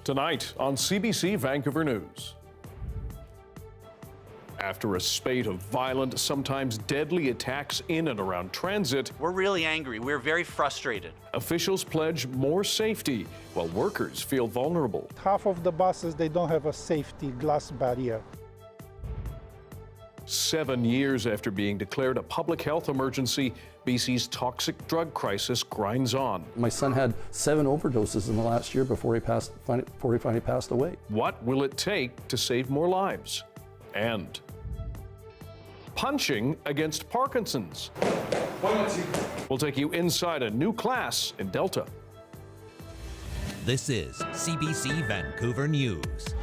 Tonight on CBC Vancouver News. After a spate of violent, sometimes deadly attacks in and around transit, we're really angry. We're very frustrated. Officials pledge more safety while workers feel vulnerable. Half of the buses, they don't have a safety glass barrier. 7 years after being declared a public health emergency, BC's toxic drug crisis grinds on. My son had 7 overdoses in the last year before he finally passed away. What will it take to save more lives? And punching against Parkinson's. We'll take you inside a new class in Delta. This is CBC Vancouver News.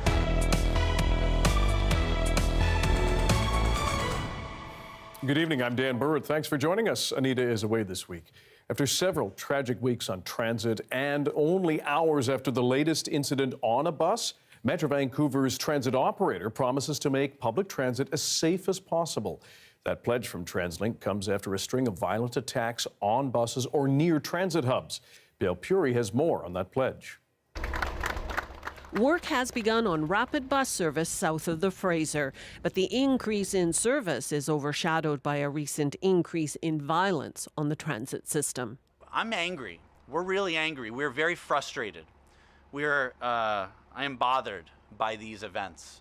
Good evening, I'm Dan Burritt. Thanks for joining us. Anita is away this week. After several tragic weeks on transit and only hours after the latest incident on a bus, Metro Vancouver's transit operator promises to make public transit as safe as possible. That pledge from TransLink comes after a string of violent attacks on buses or near transit hubs. Bill Puri has more on that pledge. Work has begun on rapid bus service south of the Fraser, but the increase in service is overshadowed by a recent increase in violence on the transit system. I'm angry. We're really angry. We're very frustrated. I am bothered by these events.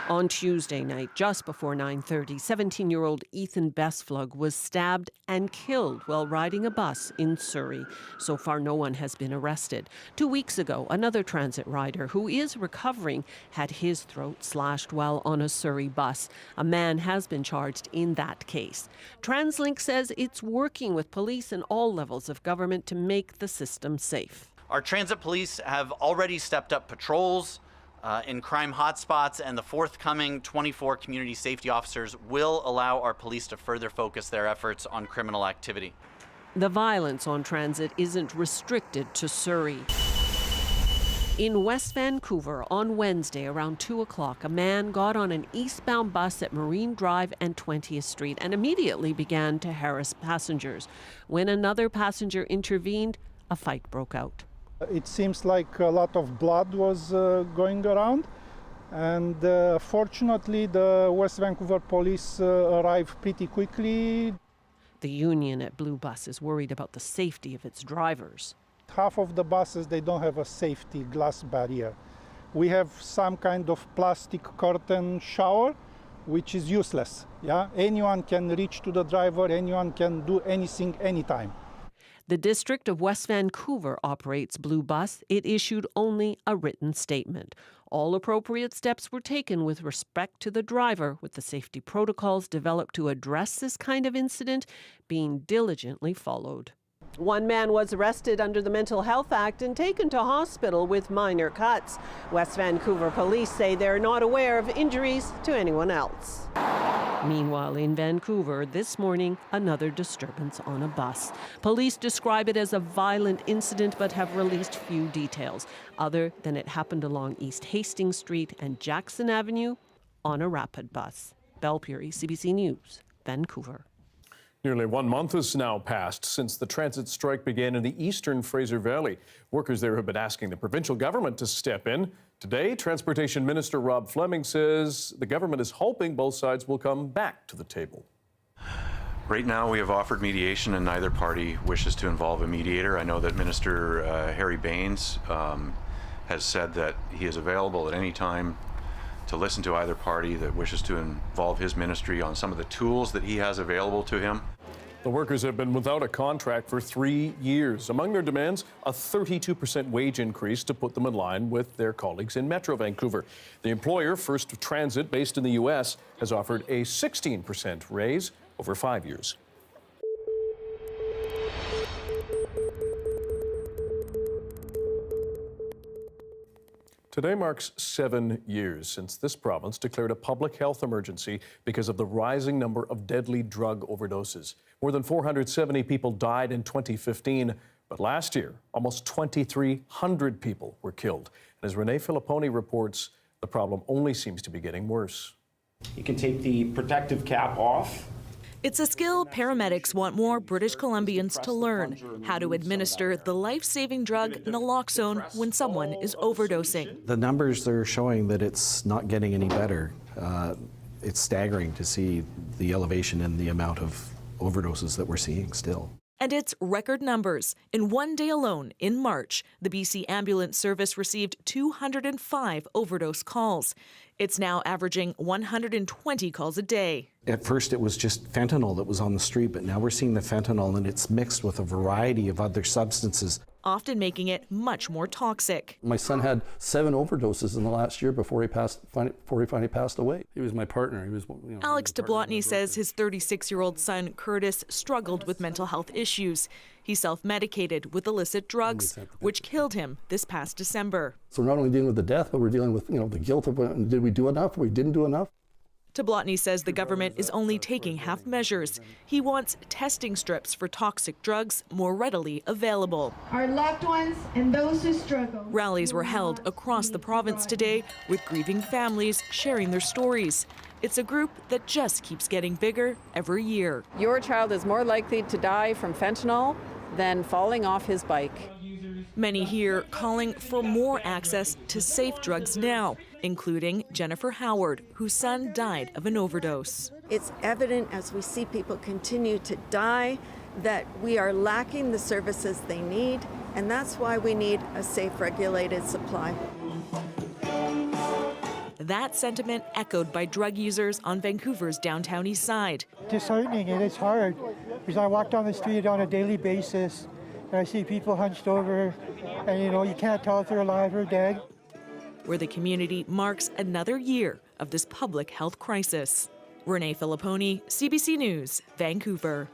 On Tuesday night, just before 9:30, 17-year-old Ethan Bestflug was stabbed and killed while riding a bus in Surrey. So far, no one has been arrested. 2 weeks ago, another transit rider who is recovering had his throat slashed while on a Surrey bus. A man has been charged in that case. TransLink says it's working with police and all levels of government to make the system safe. Our transit police have already stepped up patrols in crime hotspots, and the forthcoming 24 community safety officers will allow our police to further focus their efforts on criminal activity. The violence on transit isn't restricted to Surrey. In West Vancouver on Wednesday around 2 o'clock, a man got on an eastbound bus at Marine Drive and 20th Street and immediately began to harass passengers. When another passenger intervened, a fight broke out. It seems like a lot of blood was going around, and fortunately the West Vancouver police arrived pretty quickly. The union at Blue Bus is worried about the safety of its drivers. Half of the buses, they don't have a safety glass barrier. We have some kind of plastic curtain shower, which is useless. Yeah, anyone can reach to the driver, anyone can do anything, anytime. The District of West Vancouver operates Blue Bus. It issued only a written statement. All appropriate steps were taken with respect to the driver, with the safety protocols developed to address this kind of incident being diligently followed. One man was arrested under the Mental Health Act and taken to hospital with minor cuts. West Vancouver police say they're not aware of injuries to anyone else. Meanwhile, in Vancouver, this morning, another disturbance on a bus. Police describe it as a violent incident but have released few details, other than it happened along East Hastings Street and Jackson Avenue on a rapid bus. Belle Puri, CBC News, Vancouver. Nearly 1 month has now passed since the transit strike began in the eastern Fraser Valley. Workers there have been asking the provincial government to step in. Today, Transportation Minister Rob Fleming says the government is hoping both sides will come back to the table. Right now, we have offered mediation, and neither party wishes to involve a mediator. I know that Minister Harry Bains has said that he is available at any time to listen to either party that wishes to involve his ministry on some of the tools that he has available to him. The workers have been without a contract for 3 years. Among their demands, a 32% wage increase to put them in line with their colleagues in Metro Vancouver. The employer, First Transit, based in the U.S., has offered a 16% raise over 5 years. Today marks 7 years since this province declared a public health emergency because of the rising number of deadly drug overdoses. More than 470 people died in 2015, but last year, almost 2,300 people were killed. And as Renee Filipponi reports, the problem only seems to be getting worse. You can take the protective cap off. It's a skill paramedics want more British Columbians to learn, how to administer the life-saving drug naloxone when someone is overdosing. The numbers are showing that it's not getting any better. It's staggering to see the elevation in the amount of overdoses that we're seeing still. And it's record numbers. In one day alone, in March, the BC Ambulance Service received 205 overdose calls. It's now averaging 120 calls a day. At first it was just fentanyl that was on the street, but now we're seeing the fentanyl and it's mixed with a variety of other substances, often making it much more toxic. My son had 7 overdoses in the last year before he finally passed away. He was my partner. He was, Alex Tablotny says his 36-year-old son, Curtis, struggled with mental health issues. He self-medicated with illicit drugs, which killed him this past December. So we're not only dealing with the death, but we're dealing with, the guilt of did we do enough? We didn't do enough. Tablotny says the government is only taking half measures. He wants testing strips for toxic drugs more readily available. Our loved ones and those who struggle. Rallies were held across the province today with grieving families sharing their stories. It's a group that just keeps getting bigger every year. Your child is more likely to die from fentanyl than falling off his bike. Many here calling for more access to safe drugs now, including Jennifer Howard, whose son died of an overdose. It's evident as we see people continue to die that we are lacking the services they need, and that's why we need a safe, regulated supply. That sentiment echoed by drug users on Vancouver's downtown east side. Disheartening, and it's hard because I walk down the street on a daily basis and I see people hunched over and you can't tell if they're alive or dead. Where the community marks another year of this public health crisis. Renee Filipponi, CBC News, Vancouver.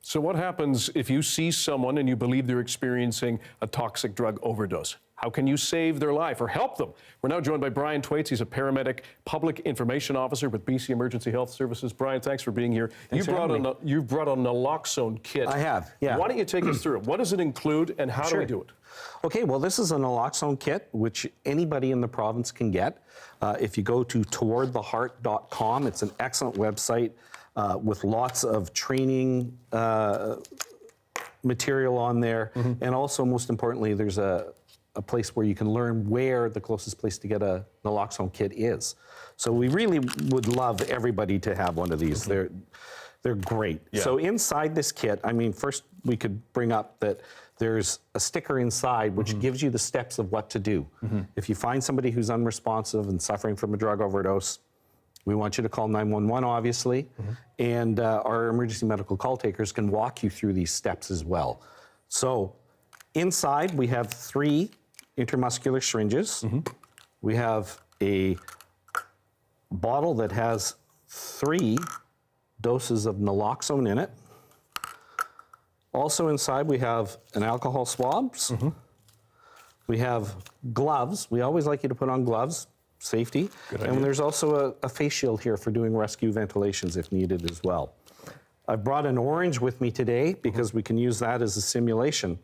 So what happens if you see someone and you believe they're experiencing a toxic drug overdose? How can you save their life or help them? We're now joined by Brian Twaits. He's a paramedic, public information officer with BC Emergency Health Services. Brian, thanks for being here. You brought a naloxone kit. I have, yeah. Why don't you take us through it? What does it include and how do we do it? Okay, well, this is a naloxone kit, which anybody in the province can get. If you go to towardtheheart.com, it's an excellent website with lots of training material on there. And also, most importantly, there's a place where you can learn where the closest place to get a naloxone kit is. So we really would love everybody to have one of these. They're great. Yeah. So inside this kit, first we could bring up that there's a sticker inside which gives you the steps of what to do. If you find somebody who's unresponsive and suffering from a drug overdose, we want you to call 911, obviously, and our emergency medical call takers can walk you through these steps as well. So inside, we have 3 intramuscular syringes. We have a bottle that has 3 doses of naloxone in it. Also inside, we have an alcohol swabs. We have gloves. We always like you to put on gloves, safety. And there's also a face shield here for doing rescue ventilations if needed as well. I've brought an orange with me today because we can use that as a simulation.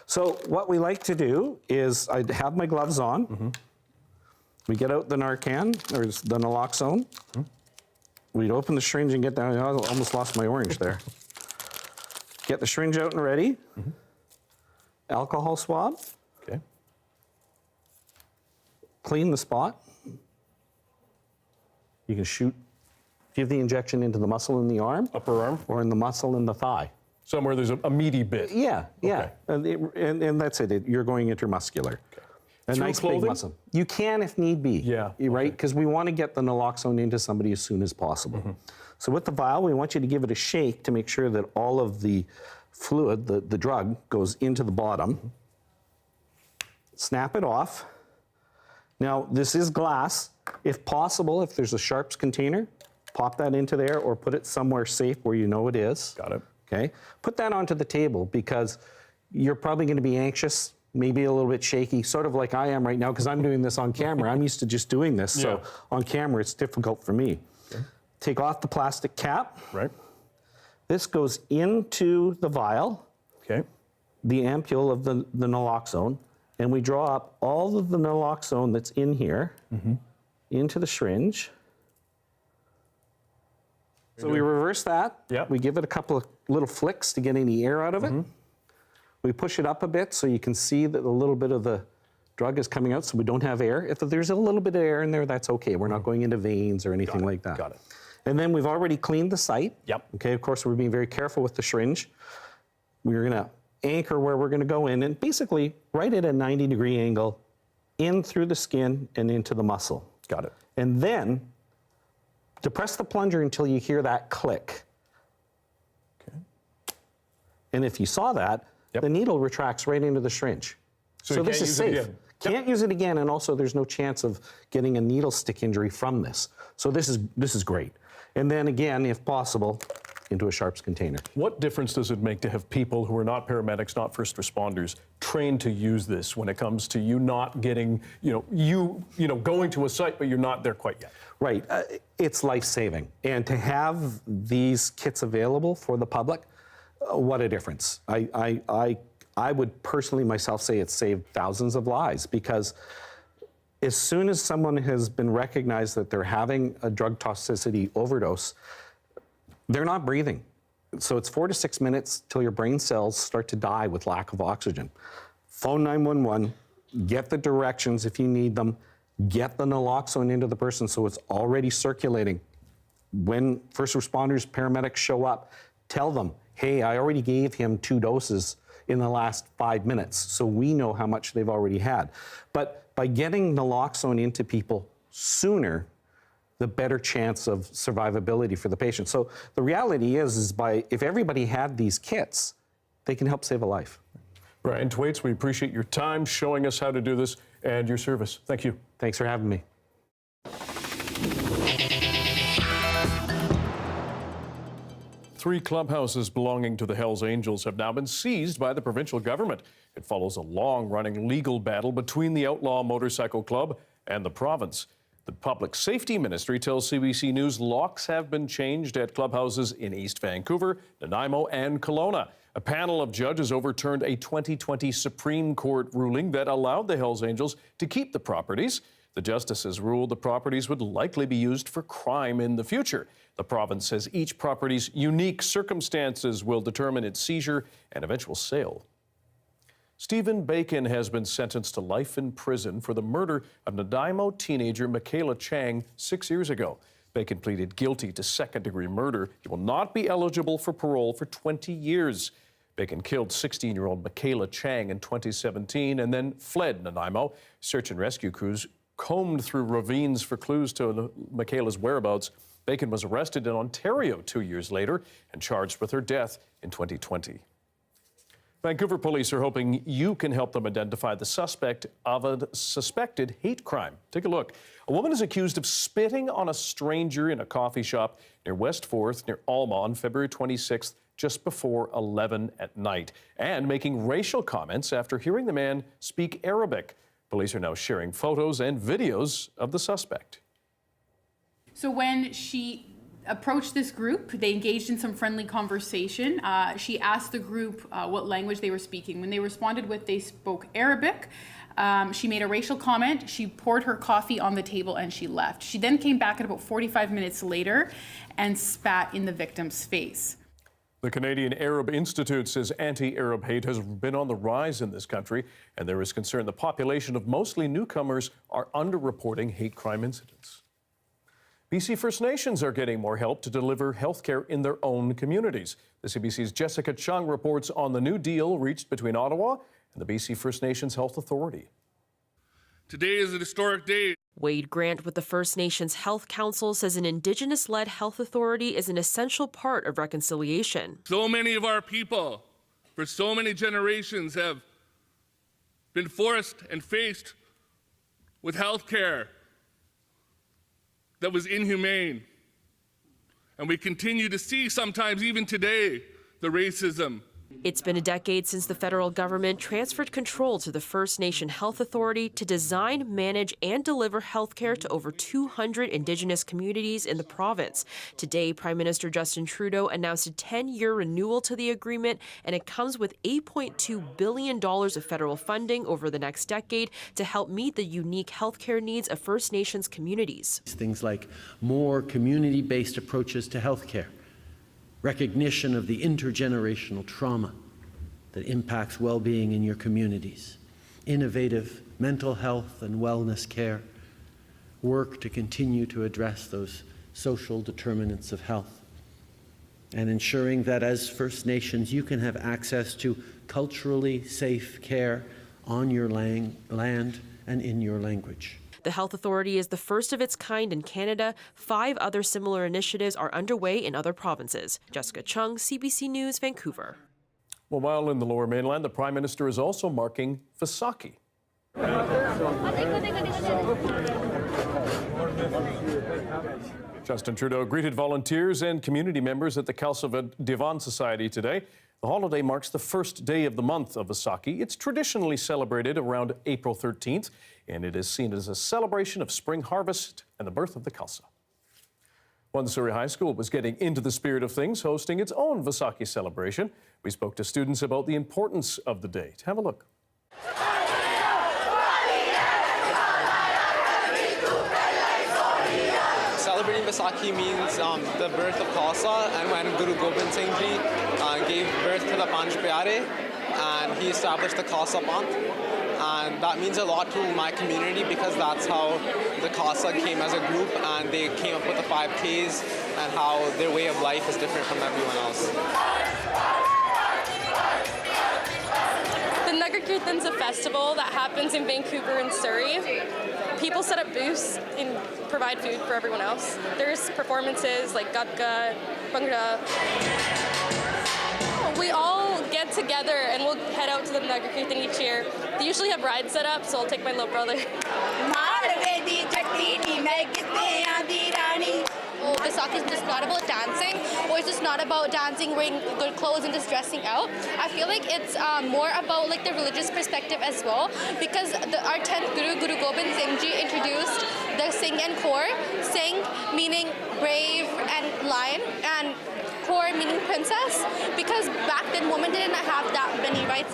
So what we like to do is I have my gloves on. We get out the Narcan, or the naloxone. We'd open the syringe and get down. I almost lost my orange there. Get the syringe out and ready. Alcohol swab. Okay. Clean the spot. You can give the injection into the muscle in the arm. Upper arm? Or in the muscle in the thigh. Somewhere there's a meaty bit. Yeah, yeah. Okay. And that's it. You're going intramuscular. Okay. A nice big muscle. You can if need be. Yeah. Right? Because we want to get the naloxone into somebody as soon as possible. So with the vial, we want you to give it a shake to make sure that all of the fluid, the drug, goes into the bottom. Snap it off. Now, this is glass. If possible, if there's a sharps container, pop that into there or put it somewhere safe where you know it is. Got it. Okay? Put that onto the table because you're probably going to be anxious, maybe a little bit shaky, sort of like I am right now because I'm doing this on camera. I'm used to just doing this, so on camera it's difficult for me. Okay. Take off the plastic cap. Right. This goes into the vial, the ampule of the naloxone, and we draw up all of the naloxone that's in here into the syringe. So we reverse that. Yep. We give it a couple of little flicks to get any air out of it. We push it up a bit so you can see that a little bit of the drug is coming out, so we don't have air. If there's a little bit of air in there, that's okay. We're not going into veins or anything like that. Got it. And then we've already cleaned the site. Yep. Okay, of course, we're being very careful with the syringe. We're going to anchor where we're going to go in and basically right at a 90-degree angle in through the skin and into the muscle. Got it. And then depress the plunger until you hear that click. Okay. And if you saw that, the needle retracts right into the syringe. So this is safe. Can't use it again, and also there's no chance of getting a needle stick injury from this. So this is great. And then again, if possible, into a sharps container. What difference does it make to have people who are not paramedics, not first responders, trained to use this when it comes to you not getting, going to a site, but you're not there quite yet? Right. It's life-saving. And to have these kits available for the public, what a difference. I would personally myself say it's saved thousands of lives, because as soon as someone has been recognized that they're having a drug toxicity overdose, they're not breathing. So it's 4 to 6 minutes till your brain cells start to die with lack of oxygen. Phone 911, get the directions if you need them, get the naloxone into the person so it's already circulating. When first responders, paramedics show up, tell them, hey, I already gave him 2 doses in the last 5 minutes, so we know how much they've already had. But by getting naloxone into people sooner, the better chance of survivability for the patient. So the reality is if everybody had these kits, they can help save a life. Brian Thwaites, we appreciate your time showing us how to do this and your service. Thank you. Thanks for having me. 3 clubhouses belonging to the Hells Angels have now been seized by the provincial government. It follows a long-running legal battle between the Outlaw Motorcycle Club and the province. The Public Safety Ministry tells CBC News locks have been changed at clubhouses in East Vancouver, Nanaimo, and Kelowna. A panel of judges overturned a 2020 Supreme Court ruling that allowed the Hells Angels to keep the properties. The justices ruled the properties would likely be used for crime in the future. The province says each property's unique circumstances will determine its seizure and eventual sale. Stephen Bacon has been sentenced to life in prison for the murder of Nanaimo teenager Michaela Chang 6 years ago. Bacon pleaded guilty to second-degree murder. He will not be eligible for parole for 20 years. Bacon killed 16-year-old Michaela Chang in 2017 and then fled Nanaimo. Search and rescue crews combed through ravines for clues to Michaela's whereabouts. Bacon was arrested in Ontario 2 years later and charged with her death in 2020. Vancouver police are hoping you can help them identify the suspect of a suspected hate crime. Take a look. A woman is accused of spitting on a stranger in a coffee shop near West 4th, near Alma, on February 26th, just before 11 at night, and making racial comments after hearing the man speak Arabic. Police are now sharing photos and videos of the suspect. So when she approached this group, they engaged in some friendly conversation. She asked the group what language they were speaking. When they responded with they spoke Arabic, she made a racial comment. She poured her coffee on the table and she left. She then came back at about 45 minutes later and spat in the victim's face. The Canadian Arab Institute says anti-Arab hate has been on the rise in this country, and there is concern the population of mostly newcomers are underreporting hate crime incidents. BC First Nations are getting more help to deliver health care in their own communities. The CBC's Jessica Chung reports on the new deal reached between Ottawa and the BC First Nations Health Authority. Today is a historic day. Wade Grant with the First Nations Health Council says an Indigenous-led health authority is an essential part of reconciliation. So many of our people, for so many generations, have been forced and faced with health care that was inhumane. And we continue to see, sometimes even today, the racism It's been a decade since the federal government transferred control to the First Nation Health Authority to design, manage, and deliver health care to over 200 Indigenous communities in the province. Today, Prime Minister Justin Trudeau announced a 10-year renewal to the agreement, and it comes with $8.2 billion of federal funding over the next decade to help meet the unique health care needs of First Nations communities. Things like more community-based approaches to health care, recognition of the intergenerational trauma that impacts well-being in your communities, innovative mental health and wellness care, work to continue to address those social determinants of health, and ensuring that as First Nations you can have access to culturally safe care on your land and in your language. The Health Authority is the first of its kind in Canada. 5 other similar initiatives are underway in other provinces. Jessica Chung, CBC News, Vancouver. Well, while in the Lower Mainland, the Prime Minister is also marking Vaisakhi. Justin Trudeau greeted volunteers and community members at the Khalsa Divan Society today. The holiday marks the first day of the month of Vaisakhi. It's traditionally celebrated around April 13th, and it is seen as a celebration of spring harvest and the birth of the Khalsa. One Surrey High School was getting into the spirit of things, hosting its own Vaisakhi celebration. We spoke to students about the importance of the day. Have a look. Celebrating Vaisakhi means the birth of Khalsa, and when Guru Gobind Singh Ji gave birth to the Panch Pyare, and he established the Khalsa Panth. And that means a lot to my community because that's how the Khalsa came as a group, and they came up with the 5 Ks and how their way of life is different from everyone else. The Nagar Kirtan's a festival that happens in Vancouver and Surrey. People set up booths and provide food for everyone else. There's performances like Gadka, Bhangra. We all get together and we'll head out to the Nagar Kirtan each year. They usually have rides set up, so I'll take my little brother. Oh, Vaisakhi is just not about dancing, or it's just not about dancing, wearing good clothes and just dressing out. I feel like it's more about like the religious perspective as well, because our 10th Guru, Guru Gobind Singh Ji, introduced the Singh and Kaur. Singh meaning brave and lion, and Kaur meaning princess, because back then women didn't have that many rights.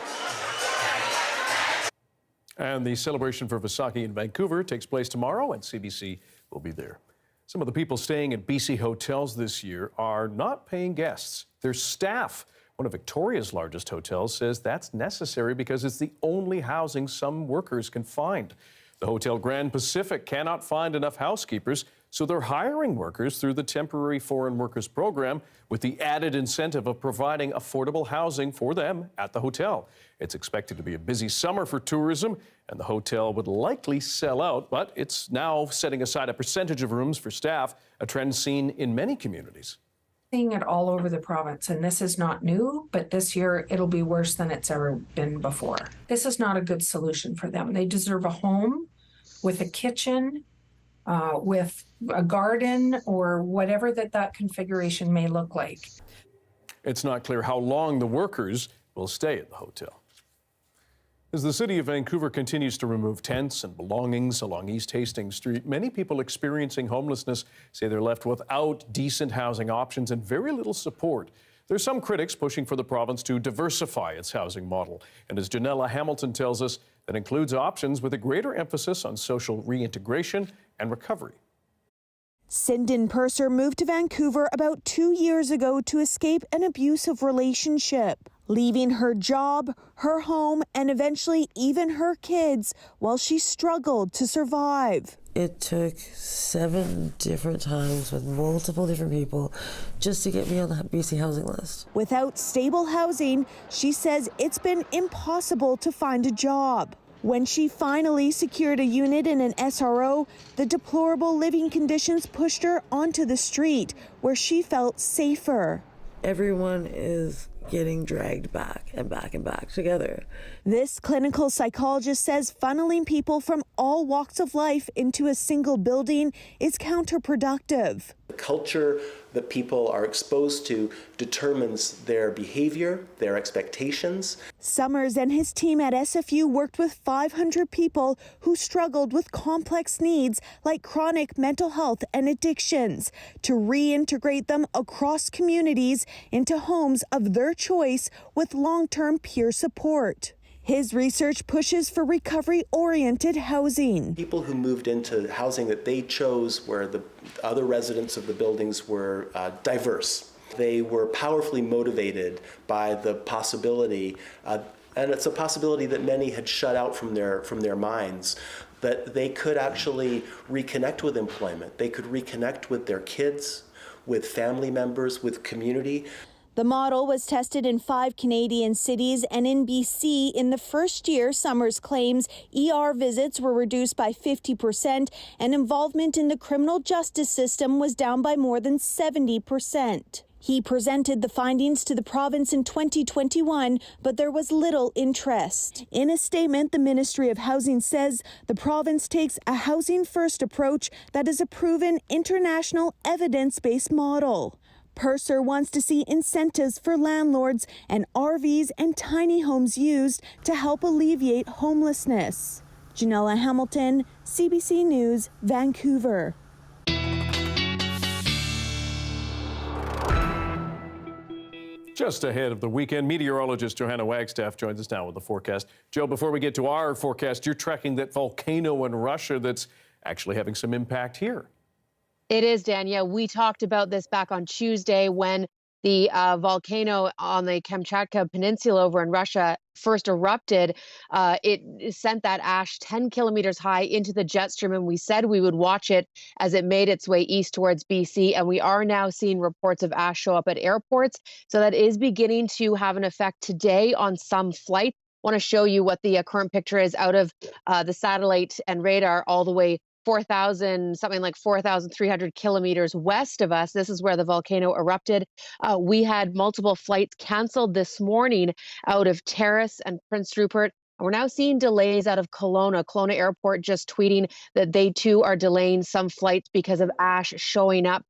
And the celebration for Vaisakhi in Vancouver takes place tomorrow, and CBC will be there. Some of the people staying at BC hotels this year are not paying guests. Their staff. One of Victoria's largest hotels says that's necessary because it's the only housing some workers can find. The Hotel Grand Pacific cannot find enough housekeepers, so they're hiring workers through the Temporary Foreign Workers Program with the added incentive of providing affordable housing for them at the hotel. It's expected to be a busy summer for tourism, and the hotel would likely sell out, but it's now setting aside a percentage of rooms for staff, a trend seen in many communities. Seeing it all over the province, and this is not new, but this year it'll be worse than it's ever been before. This is not a good solution for them. They deserve a home with a kitchen, with a garden, or whatever that configuration may look like. It's not clear how long the workers will stay at the hotel. As the city of Vancouver continues to remove tents and belongings along East Hastings Street, many people experiencing homelessness say they're left without decent housing options and very little support. There's some critics pushing for the province to diversify its housing model. And as Janella Hamilton tells us, that includes options with a greater emphasis on social reintegration and recovery. Cindin Purser moved to Vancouver about 2 years ago to escape an abusive relationship, leaving her job, her home, and eventually even her kids while she struggled to survive. It took 7 different times with multiple different people just to get me on the BC housing list. Without stable housing, she says it's been impossible to find a job. When she finally secured a unit in an SRO, the deplorable living conditions pushed her onto the street, where she felt safer. Everyone is getting dragged back and back and back together. This clinical psychologist says funneling people from all walks of life into a single building is counterproductive. The culture that people are exposed to determines their behavior, their expectations. Summers and his team at SFU worked with 500 people who struggled with complex needs like chronic mental health and addictions to reintegrate them across communities into homes of their choice with long-term peer support. His research pushes for recovery-oriented housing. People who moved into housing that they chose where the other residents of the buildings were diverse. They were powerfully motivated by the possibility, and it's a possibility that many had shut out from their minds, that they could actually reconnect with employment. They could reconnect with their kids, with family members, with community. The model was tested in 5 Canadian cities, and in BC, in the first year, Summers claims ER visits were reduced by 50% and involvement in the criminal justice system was down by more than 70%. He presented the findings to the province in 2021, but there was little interest. In a statement, the Ministry of Housing says the province takes a housing-first approach that is a proven international evidence-based model. Purser wants to see incentives for landlords and RVs and tiny homes used to help alleviate homelessness. Janella Hamilton, CBC News, Vancouver. Just ahead of the weekend, meteorologist Johanna Wagstaffe joins us now with the forecast. Joe, before we get to our forecast, you're tracking that volcano in Russia that's actually having some impact here. It is, Dan. Yeah, we talked about this back on Tuesday when the volcano on the Kamchatka Peninsula over in Russia first erupted. It sent that ash 10 kilometers high into the jet stream, and we said we would watch it as it made its way east towards BC. And we are now seeing reports of ash show up at airports. So that is beginning to have an effect today on some flights. I want to show you what the current picture is out of the satellite and radar all the way 4,300 kilometers west of us. This is where the volcano erupted. We had multiple flights canceled this morning out of Terrace and Prince Rupert. We're now seeing delays out of Kelowna. Kelowna Airport just tweeting that they too are delaying some flights because of ash showing up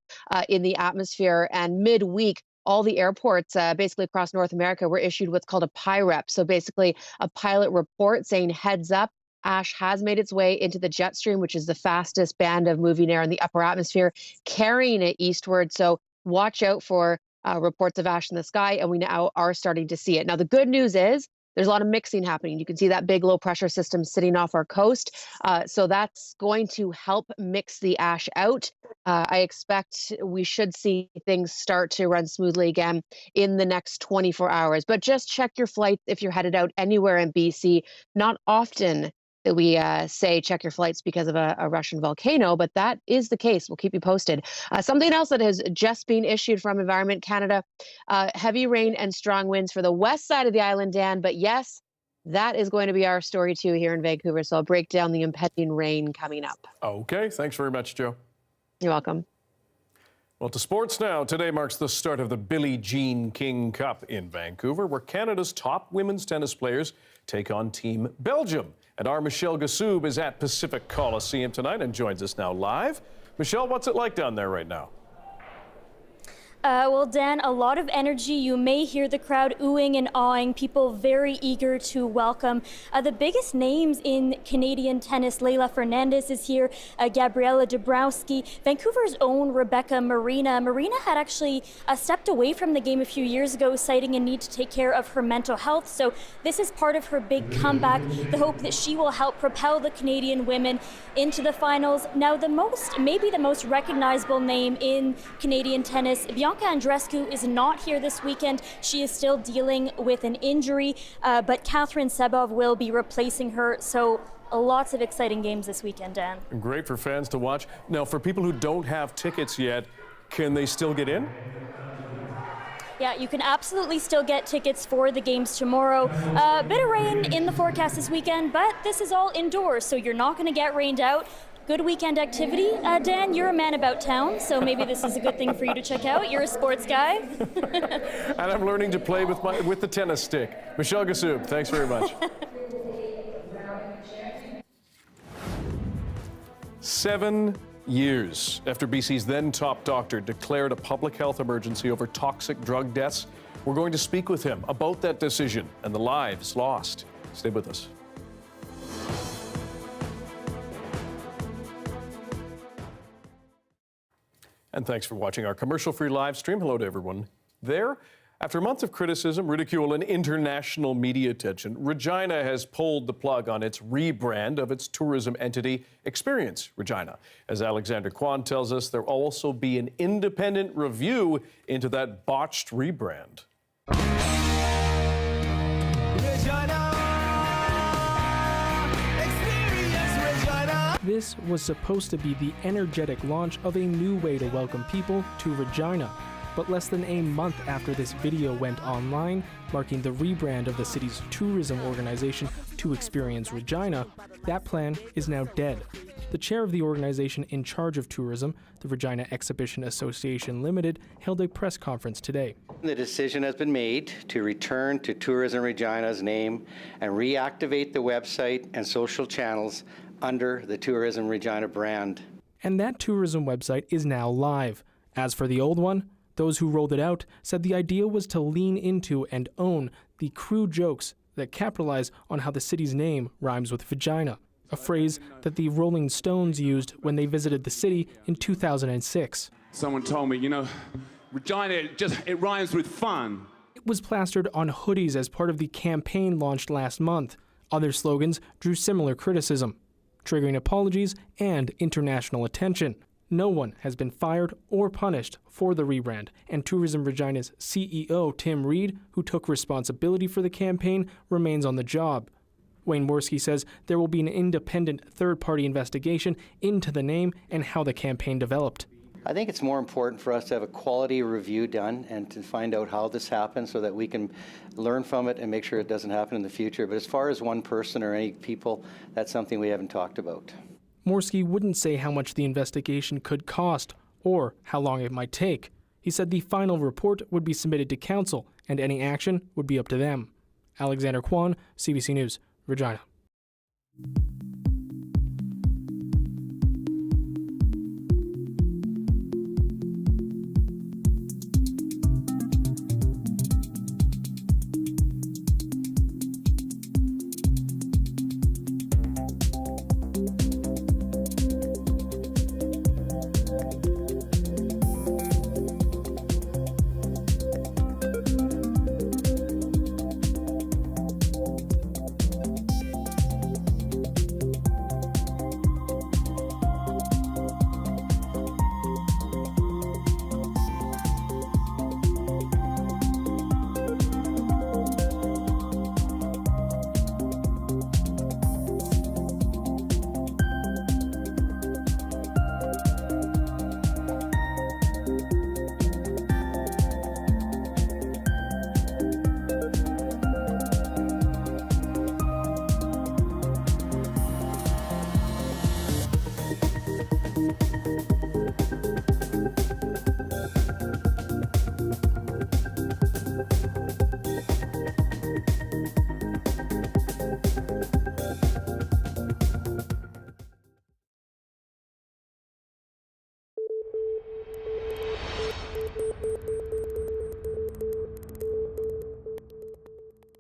in the atmosphere. And midweek, all the airports basically across North America were issued what's called a PIREP. So basically a pilot report saying heads up, ash has made its way into the jet stream, which is the fastest band of moving air in the upper atmosphere, carrying it eastward. So watch out for reports of ash in the sky, and we now are starting to see it. Now, the good news is there's a lot of mixing happening. You can see that big low pressure system sitting off our coast. So that's going to help mix the ash out. I expect we should see things start to run smoothly again in the next 24 hours. But just check your flights if you're headed out anywhere in BC. Not often that we say check your flights because of a Russian volcano, but that is the case. We'll keep you posted. Something else that has just been issued from Environment Canada, heavy rain and strong winds for the west side of the island, Dan. But yes, that is going to be our story too here in Vancouver. So I'll break down the impending rain coming up. Okay, thanks very much, Joe. You're welcome. Well, to sports now. Today marks the start of the Billie Jean King Cup in Vancouver, where Canada's top women's tennis players take on Team Belgium. And our Michelle Gassoub is at Pacific Coliseum tonight and joins us now live. Michelle, what's it like down there right now? Well, Dan, a lot of energy. You may hear the crowd oohing and awing, people very eager to welcome the biggest names in Canadian tennis. Leylah Fernandez is here, Gabriela Dabrowski, Vancouver's own Rebecca Marina. Marina had actually stepped away from the game a few years ago, citing a need to take care of her mental health. So this is part of her big comeback, the hope that she will help propel the Canadian women into the finals. Now, maybe the most recognizable name in Canadian tennis, Bianca Andreescu, is not here this weekend. She is still dealing with an injury, but Catherine Sebov will be replacing her. So lots of exciting games this weekend, Dan. Great for fans to watch. Now, for people who don't have tickets yet, can they still get in? Yeah, you can absolutely still get tickets for the games tomorrow. Bit of rain in the forecast this weekend, but this is all indoors, so you're not going to get rained out. Good weekend activity. Dan, you're a man about town, so maybe this is a good thing for you to check out. You're a sports guy. And I'm learning to play with the tennis stick. Michelle Gassoub, thanks very much. 7 Years after BC's then top doctor declared a public health emergency over toxic drug deaths, we're going to speak with him about that decision and the lives lost. Stay with us. And thanks for watching our commercial-free live stream. Hello to everyone there. After months of criticism, ridicule, and international media attention, Regina has pulled the plug on its rebrand of its tourism entity, Experience Regina. As Alexander Kwan tells us, there will also be an independent review into that botched rebrand. This was supposed to be the energetic launch of a new way to welcome people to Regina. But less than a month after this video went online, marking the rebrand of the city's tourism organization to Experience Regina, that plan is now dead. The chair of the organization in charge of tourism, the Regina Exhibition Association Limited, held a press conference today. The decision has been made to return to Tourism Regina's name and reactivate the website and social channels under the Tourism Regina brand. And that tourism website is now live. As for the old one, those who rolled it out said the idea was to lean into and own the crude jokes that capitalize on how the city's name rhymes with vagina, a phrase that the Rolling Stones used when they visited the city in 2006. Someone told me, Regina, it rhymes with fun. It was plastered on hoodies as part of the campaign launched last month. Other slogans drew similar criticism, triggering apologies and international attention. No one has been fired or punished for the rebrand, and Tourism Regina's CEO, Tim Reed, who took responsibility for the campaign, remains on the job. Wayne Worski says there will be an independent third-party investigation into the name and how the campaign developed. I think it's more important for us to have a quality review done and to find out how this happened so that we can learn from it and make sure it doesn't happen in the future. But as far as one person or any people, that's something we haven't talked about. Morski wouldn't say how much the investigation could cost or how long it might take. He said the final report would be submitted to council and any action would be up to them. Alexander Kwan, CBC News, Regina.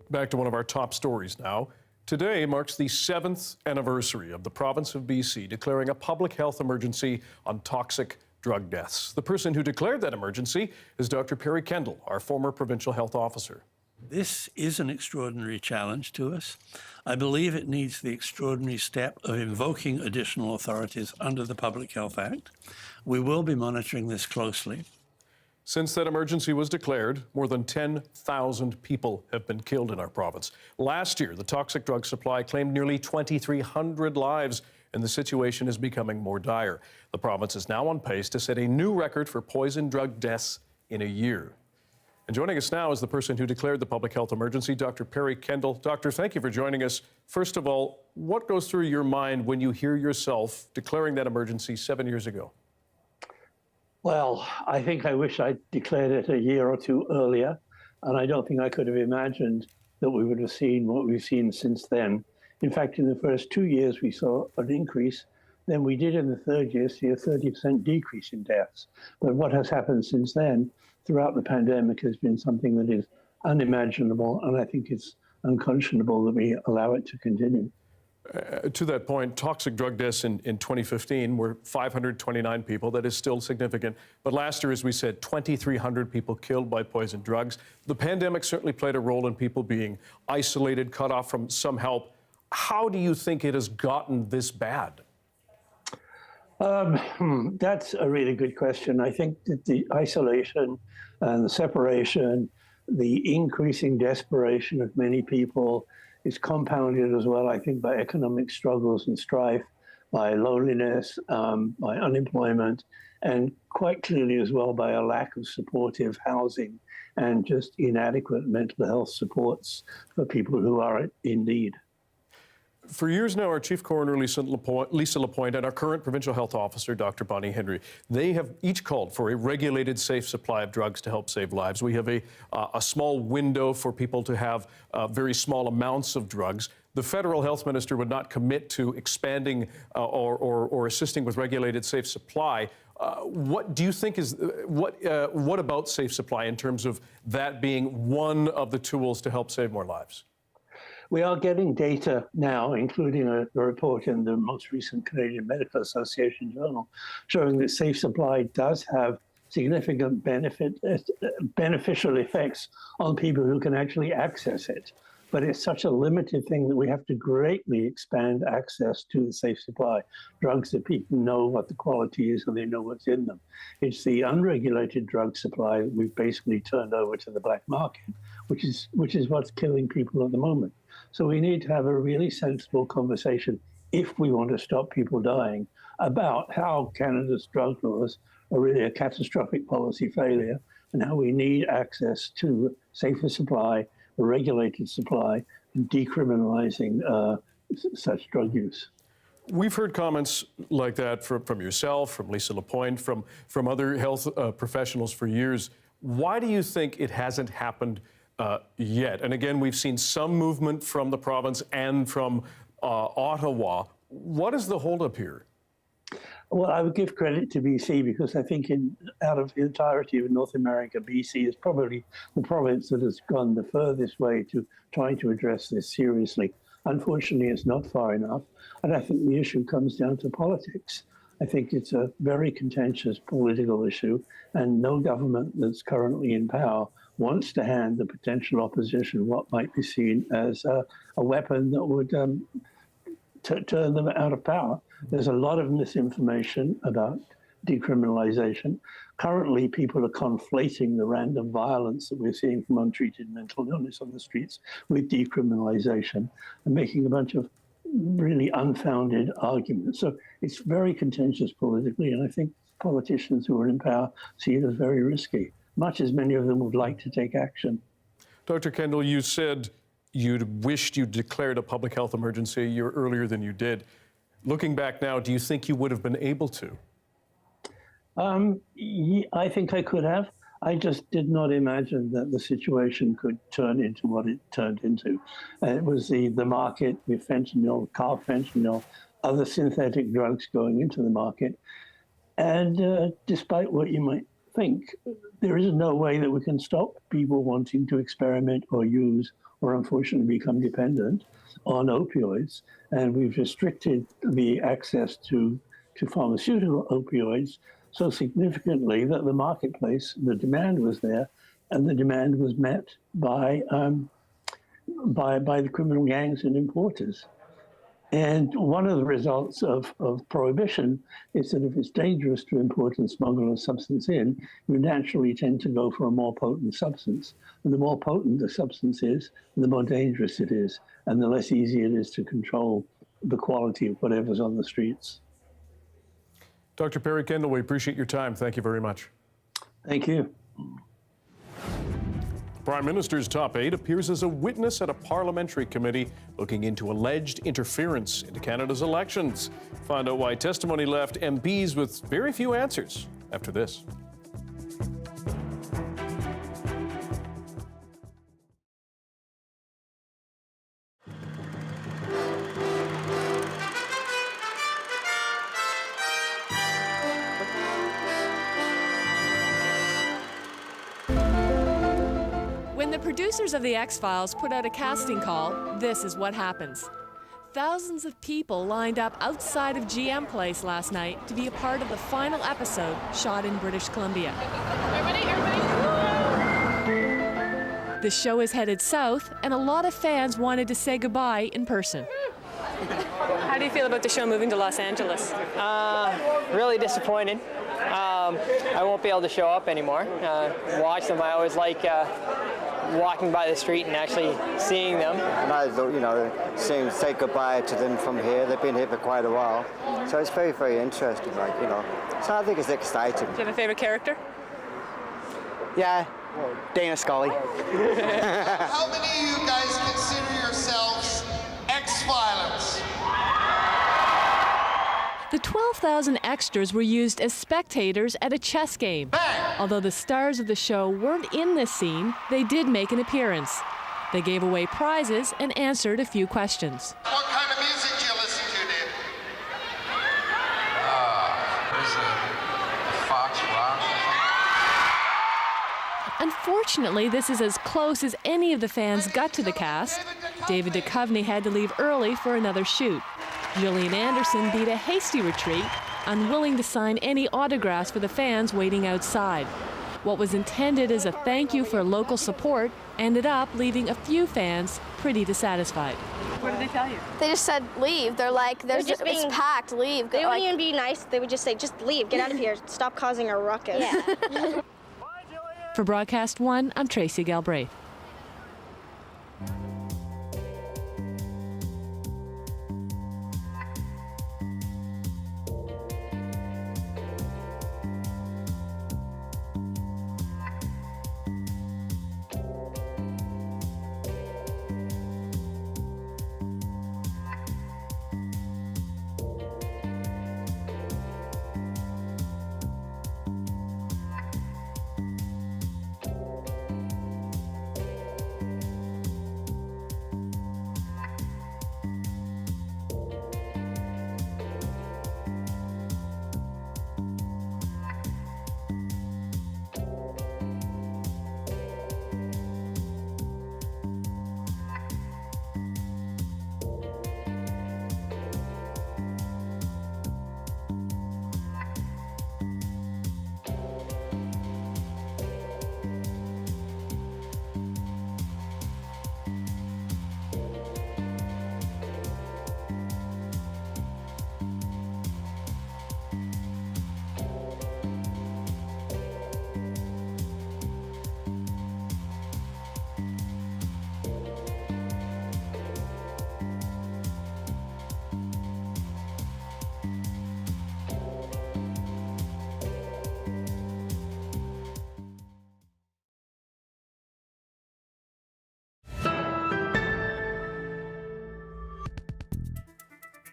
Back to one of our top stories now. Today marks the 7th anniversary of the province of BC declaring a public health emergency on toxic drug deaths. The person who declared that emergency is Dr. Perry Kendall, our former provincial health officer. This is an extraordinary challenge to us. I believe it needs the extraordinary step of invoking additional authorities under the Public Health Act. We will be monitoring this closely. Since that emergency was declared, more than 10,000 people have been killed in our province. Last year, the toxic drug supply claimed nearly 2,300 lives, and the situation is becoming more dire. The province is now on pace to set a new record for poison drug deaths in a year. And joining us now is the person who declared the public health emergency, Dr. Perry Kendall. Doctor, thank you for joining us. First of all, what goes through your mind when you hear yourself declaring that emergency 7 years ago? Well, I think I wish I'd declared it a year or two earlier, and I don't think I could have imagined that we would have seen what we've seen since then. In fact, in the first 2 years, we saw an increase then we did in the third year see a 30% decrease in deaths. But what has happened since then throughout the pandemic has been something that is unimaginable, and I think it's unconscionable that we allow it to continue. To that point, toxic drug deaths in 2015 were 529 people. That is still significant. But last year, as we said, 2,300 people killed by poison drugs. The pandemic certainly played a role in people being isolated, cut off from some help. How do you think it has gotten this bad? That's a really good question. I think that the isolation and the separation, the increasing desperation of many people is compounded as well, I think, by economic struggles and strife, by loneliness, by unemployment, and quite clearly as well by a lack of supportive housing and just inadequate mental health supports for people who are in need. For years now, our Chief Coroner, Lisa Lapointe, and our current Provincial Health Officer, Dr. Bonnie Henry, they have each called for a regulated, safe supply of drugs to help save lives. We have a small window for people to have very small amounts of drugs. The federal health minister would not commit to expanding or assisting with regulated safe supply. What do you think is, what about safe supply in terms of that being one of the tools to help save more lives? We are getting data now, including a report in the most recent Canadian Medical Association journal, showing that safe supply does have significant beneficial effects on people who can actually access it. But it's such a limited thing that we have to greatly expand access to the safe supply. Drugs that people know what the quality is and they know what's in them. It's the unregulated drug supply that we've basically turned over to the black market, which is what's killing people at the moment. So we need to have a really sensible conversation, if we want to stop people dying, about how Canada's drug laws are really a catastrophic policy failure and how we need access to safer supply, a regulated supply, and decriminalizing such drug use. We've heard comments like that from yourself, from Lisa Lapointe, from other health professionals for years. Why do you think it hasn't happened yet? And again, we've seen some movement from the province and from Ottawa. What is the holdup here? Well, I would give credit to BC because I think out of the entirety of North America, BC is probably the province that has gone the furthest way to trying to address this seriously. Unfortunately, it's not far enough. And I think the issue comes down to politics. I think it's a very contentious political issue, and no government that's currently in power wants to hand the potential opposition what might be seen as a weapon that would turn them out of power. There's a lot of misinformation about decriminalization. Currently, people are conflating the random violence that we're seeing from untreated mental illness on the streets with decriminalization and making a bunch of really unfounded arguments. So it's very contentious politically, and I think politicians who are in power see it as very risky, much as many of them would like to take action. Dr. Kendall, you said you'd wished you declared a public health emergency a year earlier than you did. Looking back now, do you think you would have been able to? I think I could have. I just did not imagine that the situation could turn into what it turned into. It was the market with fentanyl, carfentanil, other synthetic drugs going into the market. And despite what you might think, there is no way that we can stop people wanting to experiment or use or unfortunately become dependent on opioids. And we've restricted the access to pharmaceutical opioids so significantly that the marketplace, the demand was there, and the demand was met by the criminal gangs and importers. And one of the results of prohibition is that if it's dangerous to import and smuggle a substance in, you naturally tend to go for a more potent substance. And the more potent the substance is, the more dangerous it is, and the less easy it is to control the quality of whatever's on the streets. Dr. Perry Kendall, we appreciate your time. Thank you very much. Thank you. Prime Minister's top aide appears as a witness at a parliamentary committee looking into alleged interference into Canada's elections. Find out why testimony left MPs with very few answers after this. When the producers of The X-Files put out a casting call, this is what happens. Thousands of people lined up outside of GM Place last night to be a part of the final episode shot in British Columbia. The show is headed south, and a lot of fans wanted to say goodbye in person. How do you feel about the show moving to Los Angeles? Really disappointed. I won't be able to show up anymore. Watch them. I always like walking by the street and actually seeing them. And I, say goodbye to them from here. They've been here for quite a while, so it's very, very interesting. So I think it's exciting. Do you have a favorite character? Yeah, Dana Scully. How many of you guys consider yourselves X-Filers? The 12,000 extras were used as spectators at a chess game. Although the stars of the show weren't in this scene, they did make an appearance. They gave away prizes and answered a few questions. What kind of music do you listen to, Dave? There's a Fox Rock or something. Unfortunately, this is as close as any of the fans got to the cast. David Duchovny had to leave early for another shoot. Gillian Anderson beat a hasty retreat, unwilling to sign any autographs for the fans waiting outside. What was intended as a thank you for local support ended up leaving a few fans pretty dissatisfied. What did they tell you? They just said leave. They're like, it's packed, leave. They wouldn't even be nice. They would just say, just leave, get out of here, stop causing a ruckus. Yeah. For Broadcast One, I'm Tracy Galbraith.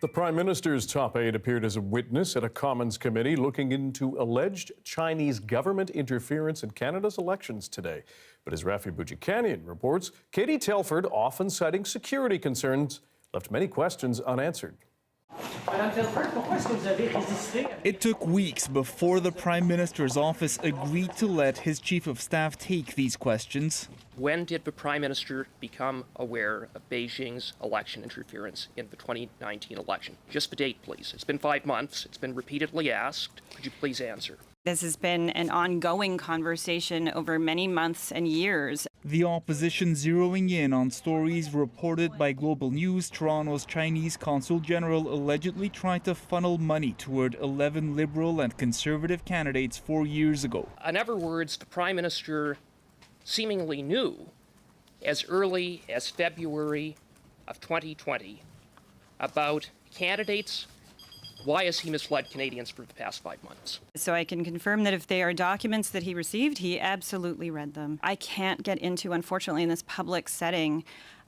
The Prime Minister's top aide appeared as a witness at a Commons committee looking into alleged Chinese government interference in Canada's elections today. But as Rafi Boudjikanian reports, Katie Telford, often citing security concerns, left many questions unanswered. It took weeks before the Prime Minister's office agreed to let his Chief of Staff take these questions. When did the Prime Minister become aware of Beijing's election interference in the 2019 election? Just the date, please. It's been 5 months. It's been repeatedly asked. Could you please answer? This has been an ongoing conversation over many months and years. The opposition zeroing in on stories reported by Global News. Toronto's Chinese Consul General allegedly tried to funnel money toward 11 Liberal and Conservative candidates 4 years ago. In other words, the Prime Minister seemingly knew as early as February of 2020 about candidates. Why has he misled Canadians for the past 5 months? So I can confirm that if they are documents that he received, he absolutely read them. I can't get into, unfortunately, in this public setting,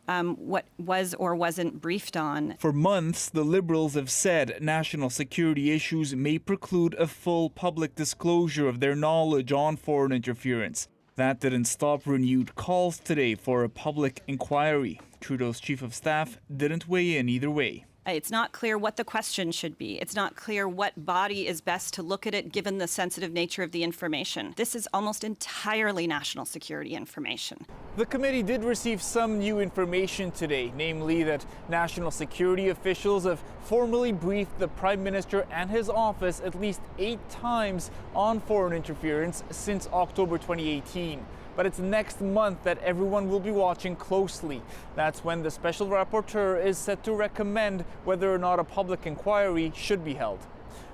what was or wasn't briefed on. For months, the Liberals have said national security issues may preclude a full public disclosure of their knowledge on foreign interference. That didn't stop renewed calls today for a public inquiry. Trudeau's Chief of Staff didn't weigh in either way. It's not clear what the question should be. It's not clear what body is best to look at it given the sensitive nature of the information. This is almost entirely national security information. The committee did receive some new information today, namely that national security officials have formally briefed the Prime Minister and his office at least 8 times on foreign interference since October 2018. But it's next month that everyone will be watching closely. That's when the special rapporteur is set to recommend whether or not a public inquiry should be held.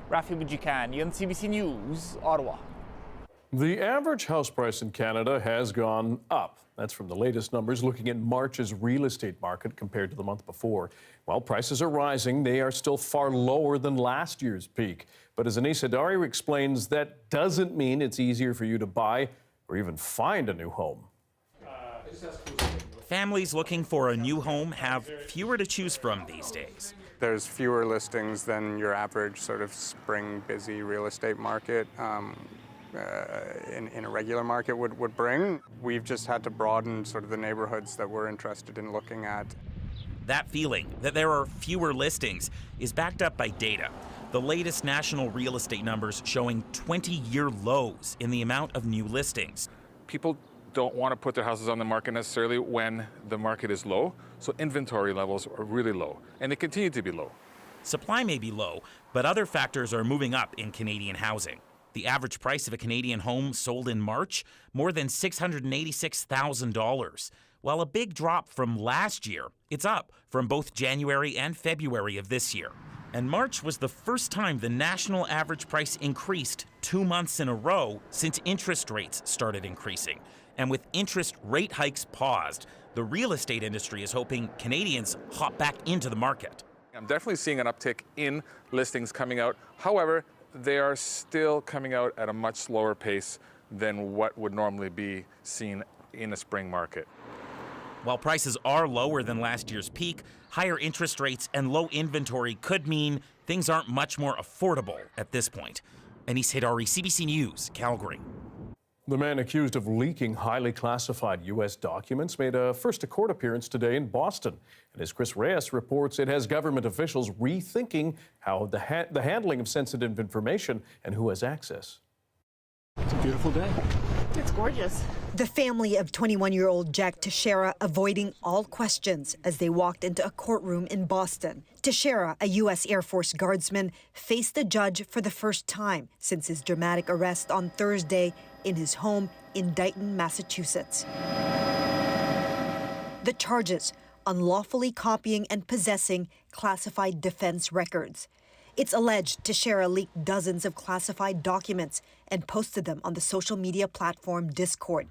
Rafi Bujikani on CBC News, Ottawa. The average house price in Canada has gone up. That's from the latest numbers looking at March's real estate market compared to the month before. While prices are rising, they are still far lower than last year's peak. But as Anis Hadari explains, that doesn't mean it's easier for you to buy or even find a new home. Families looking for a new home have fewer to choose from these days. There's fewer listings than your average sort of spring busy real estate market in a regular market would bring. We've just had to broaden sort of the neighborhoods that we're interested in looking at. That feeling that there are fewer listings is backed up by data. The latest national real estate numbers showing 20-year lows in the amount of new listings. People don't want to put their houses on the market necessarily when the market is low, so inventory levels are really low, and they continue to be low. Supply may be low, but other factors are moving up in Canadian housing. The average price of a Canadian home sold in March, more than $686,000. While a big drop from last year, it's up from both January and February of this year. And March was the first time the national average price increased 2 months in a row since interest rates started increasing. And with interest rate hikes paused, the real estate industry is hoping Canadians hop back into the market. I'm definitely seeing an uptick in listings coming out. However, they are still coming out at a much slower pace than what would normally be seen in a spring market. While prices are lower than last year's peak, higher interest rates and low inventory could mean things aren't much more affordable at this point. Anis Hadari, CBC News, Calgary. The man accused of leaking highly classified U.S. documents made a first-to-court appearance today in Boston. And as Chris Reyes reports, it has government officials rethinking how the handling of sensitive information and who has access. It's a beautiful day. It's gorgeous. The family of 21-year-old Jack Teixeira avoiding all questions as they walked into a courtroom in Boston. Teixeira, a U.S. Air Force guardsman, faced the judge for the first time since his dramatic arrest on Thursday in his home in Dighton, Massachusetts. The charges: unlawfully copying and possessing classified defense records. It's alleged Teixeira leaked dozens of classified documents and posted them on the social media platform Discord,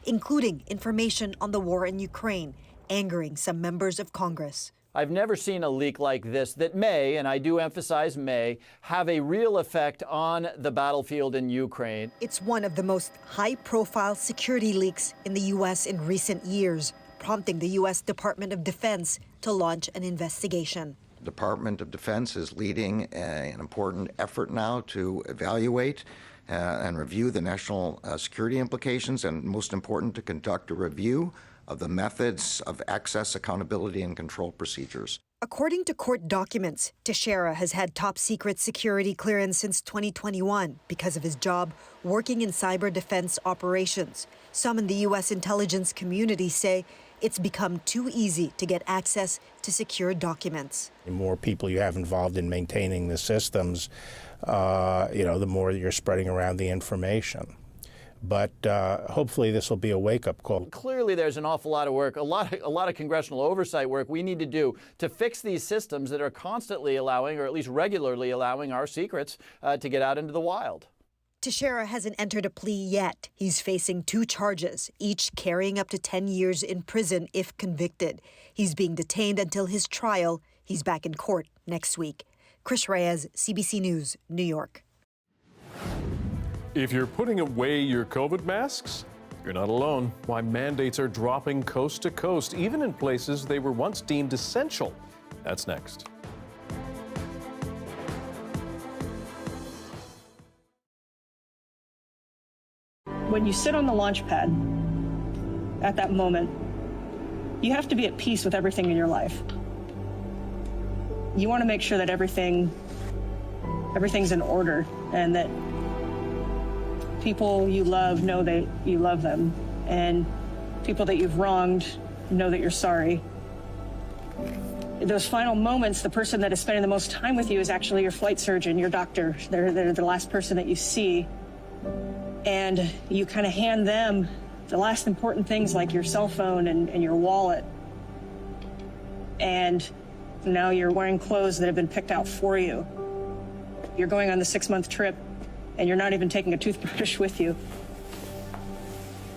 including information on the war in Ukraine, angering some members of Congress. I've never seen a leak like this that may, and I do emphasize may, have a real effect on the battlefield in Ukraine. It's one of the most high-profile security leaks in the U.S. in recent years, prompting the U.S. Department of Defense to launch an investigation. Department of Defense is leading an important effort now to evaluate and review the national security implications, and most important, to conduct a review of the methods of access, accountability, and control procedures. According to court documents, Teixeira has had top-secret security clearance since 2021 because of his job working in cyber defense operations. Some in the U.S. intelligence community say it's become too easy to get access to secure documents. The more people you have involved in maintaining the systems, the more you're spreading around the information. But hopefully this will be a wake-up call. Clearly there's an awful lot of work, a lot of congressional oversight work we need to do to fix these systems that are constantly allowing, or at least regularly allowing, our secrets to get out into the wild. Teixeira hasn't entered a plea yet. He's facing 2 charges, each carrying up to 10 years in prison if convicted. He's being detained until his trial. He's back in court next week. Chris Reyes, CBC News, New York. If you're putting away your COVID masks, you're not alone. Why mandates are dropping coast to coast, even in places they were once deemed essential. That's next. When you sit on the launch pad, at that moment, you have to be at peace with everything in your life. you want to make sure that everything's in order and that people you love know that you love them, and people that you've wronged know that you're sorry. Those final moments, the person that is spending the most time with you is actually your flight surgeon, your doctor. They're the last person that you see. And you kind of hand them the last important things like your cell phone and your wallet. And now you're wearing clothes that have been picked out for you. You're going on the 6-month trip and you're not even taking a toothbrush with you.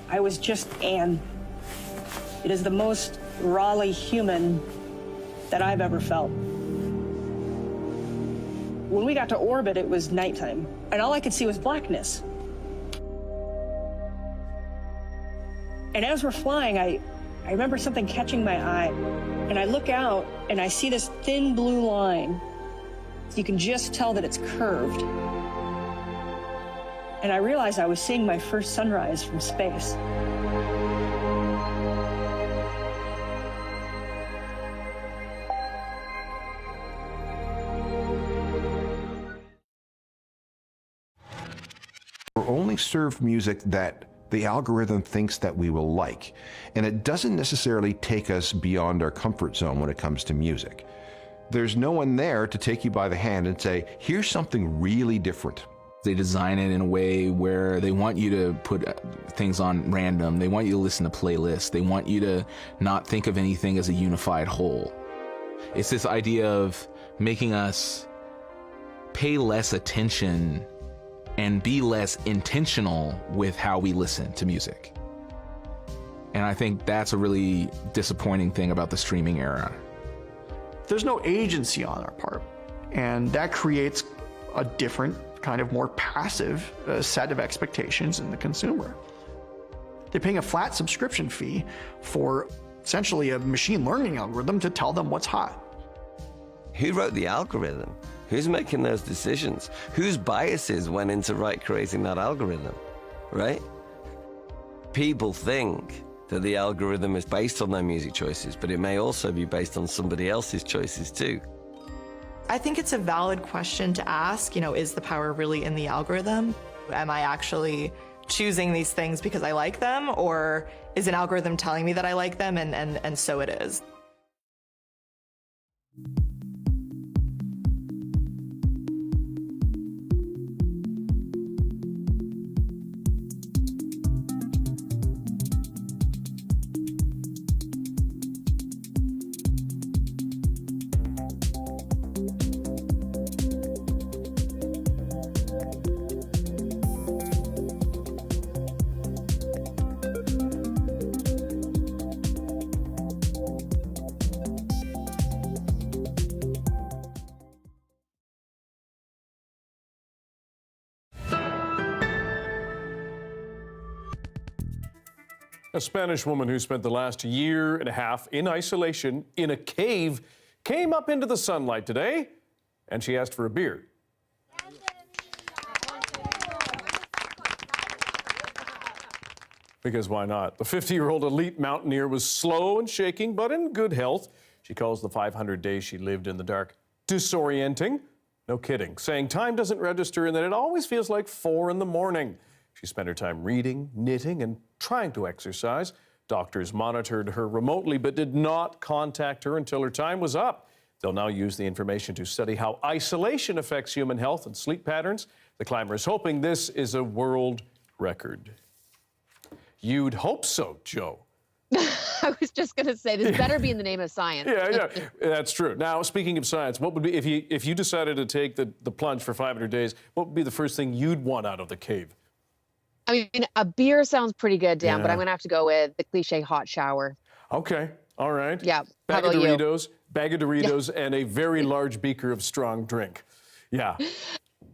I was just Anne. It is the most rawly human that I've ever felt. When we got to orbit, it was nighttime, and all I could see was blackness. And as we're flying, I remember something catching my eye, and I look out, and I see this thin blue line. You can just tell that it's curved. And I realized I was seeing my first sunrise from space. We're only served music that the algorithm thinks that we will like. And it doesn't necessarily take us beyond our comfort zone when it comes to music. There's no one there to take you by the hand and say, here's something really different. They design it in a way where they want you to put things on random. They want you to listen to playlists. They want you to not think of anything as a unified whole. It's this idea of making us pay less attention and be less intentional with how we listen to music. And I think that's a really disappointing thing about the streaming era. There's no agency on our part, and that creates a different, kind of more passive set of expectations in the consumer. They're paying a flat subscription fee for essentially a machine learning algorithm to tell them what's hot. Who wrote the algorithm? Who's making those decisions? Whose biases went into creating that algorithm, right? People think that the algorithm is based on their music choices, but it may also be based on somebody else's choices too. I think it's a valid question to ask, is the power really in the algorithm? Am I actually choosing these things because I like them, or is an algorithm telling me that I like them and so it is? A Spanish woman who spent the last year and a half in isolation in a cave came up into the sunlight today, and she asked for a beer. Because why not? The 50-year-old elite mountaineer was slow and shaking, but in good health. She calls the 500 days she lived in the dark disorienting. No kidding, saying time doesn't register and that it always feels like 4 in the morning. She spent her time reading, knitting, and trying to exercise. Doctors monitored her remotely but did not contact her until her time was up. They'll now use the information to study how isolation affects human health and sleep patterns. The climber is hoping this is a world record. You'd hope so, Joe. I was just going to say, this better be in the name of science. Yeah, that's true. Now, speaking of science, what would be, if you decided to take the plunge for 500 days, what would be the first thing you'd want out of the cave? I mean, a beer sounds pretty good, Dan, but I'm going to have to go with the cliche hot shower. Okay, all right. Yeah, bag of Doritos, and a very large beaker of strong drink. Yeah.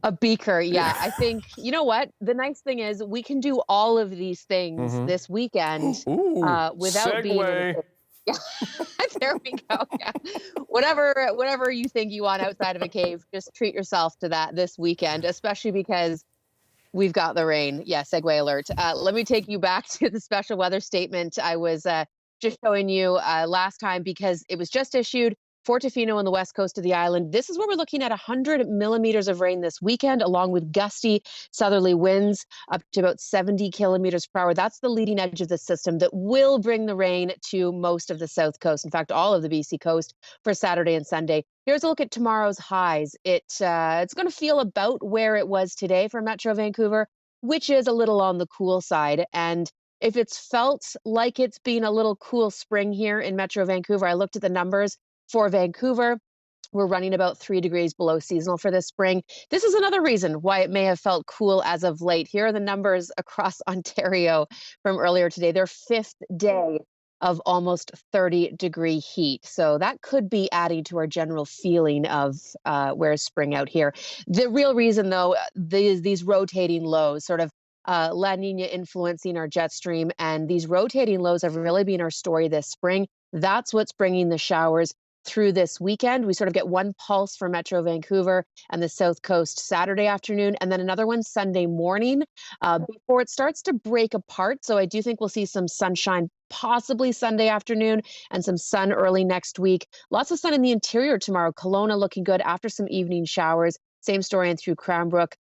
A beaker, yeah. I think, you know what? The nice thing is we can do all of these things this weekend without being in a... Yeah, there we go. Yeah. Whatever you think you want outside of a cave, just treat yourself to that this weekend, especially because we've got the rain. Yeah, segue alert. Let me take you back to the special weather statement I was just showing you last time because it was just issued Fort Tofino on the west coast of the island. This is where we're looking at 100 millimeters of rain this weekend, along with gusty southerly winds up to about 70 kilometers per hour. That's the leading edge of the system that will bring the rain to most of the south coast. In fact, all of the BC coast for Saturday and Sunday. Here's a look at tomorrow's highs. It's going to feel about where it was today for Metro Vancouver, which is a little on the cool side. And if it's felt like it's been a little cool spring here in Metro Vancouver, I looked at the numbers for Vancouver. We're running about 3 degrees below seasonal for this spring. This is another reason why it may have felt cool as of late. Here are the numbers across Ontario from earlier today. Their 5th day of almost 30-degree heat. So that could be adding to our general feeling of where's spring out here. The real reason, though, these rotating lows, sort of La Nina influencing our jet stream, and these rotating lows have really been our story this spring. That's what's bringing the showers through this weekend. We sort of get one pulse for Metro Vancouver and the South Coast Saturday afternoon, and then another one Sunday morning before it starts to break apart. So I do think we'll see some sunshine possibly Sunday afternoon and some sun early next week. Lots of sun in the interior tomorrow. Kelowna looking good after some evening showers. Same story in through Cranbrook,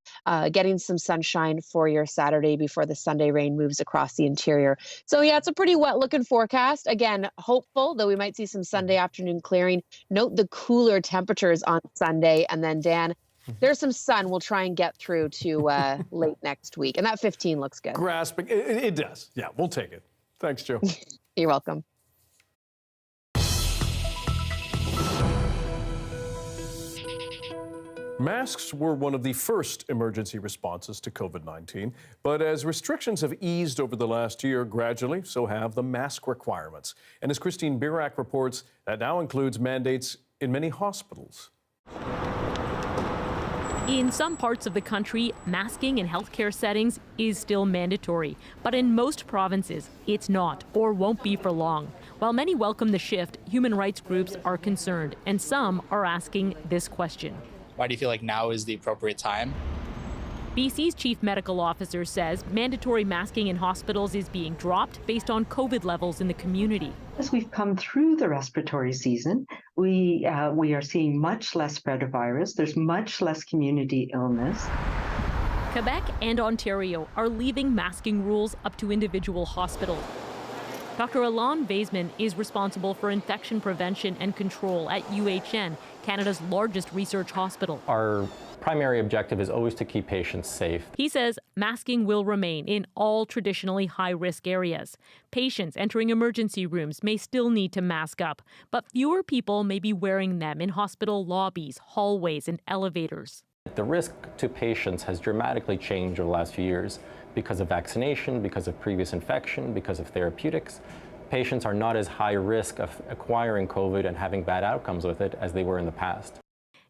getting some sunshine for your Saturday before the Sunday rain moves across the interior. So yeah, it's a pretty wet looking forecast. Again, hopeful, though we might see some Sunday afternoon clearing. Note the cooler temperatures on Sunday. And then, Dan, there's some sun we'll try and get through to late next week. And that 15 looks good. Grasping. It does. Yeah, we'll take it. Thanks, Joe. You're welcome. Masks were one of the first emergency responses to COVID-19, but as restrictions have eased over the last year, gradually, so have the mask requirements. And as Christine Birak reports, that now includes mandates in many hospitals. In some parts of the country, masking in healthcare settings is still mandatory, but in most provinces, it's not or won't be for long. While many welcome the shift, human rights groups are concerned, and some are asking this question. Why do you feel like now is the appropriate time? BC's chief medical officer says mandatory masking in hospitals is being dropped based on COVID levels in the community. As we've come through the respiratory season, we are seeing much less spread of virus. There's much less community illness. Quebec and Ontario are leaving masking rules up to individual hospitals. Dr. Alain Weisman is responsible for infection prevention and control at UHN, Canada's largest research hospital. Our primary objective is always to keep patients safe. He says masking will remain in all traditionally high-risk areas. Patients entering emergency rooms may still need to mask up, but fewer people may be wearing them in hospital lobbies, hallways, and elevators. The risk to patients has dramatically changed over the last few years because of vaccination, because of previous infection, because of therapeutics. Patients are not as high risk of acquiring COVID and having bad outcomes with it as they were in the past.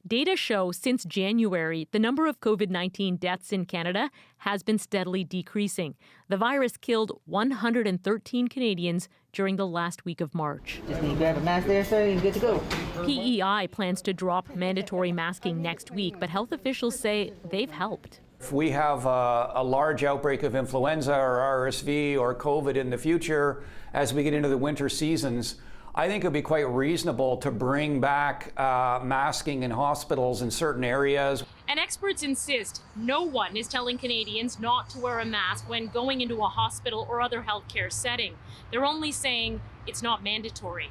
Data show since January, the number of COVID-19 deaths in Canada has been steadily decreasing. The virus killed 113 Canadians during the last week of March. Just need to grab a mask there, sir, and you're good to go. PEI plans to drop mandatory masking next week, but health officials say they've helped. If we have a large outbreak of influenza or RSV or COVID in the future as we get into the winter seasons, I think it would be quite reasonable to bring back masking in hospitals in certain areas. And experts insist no one is telling Canadians not to wear a mask when going into a hospital or other healthcare setting. They're only saying it's not mandatory.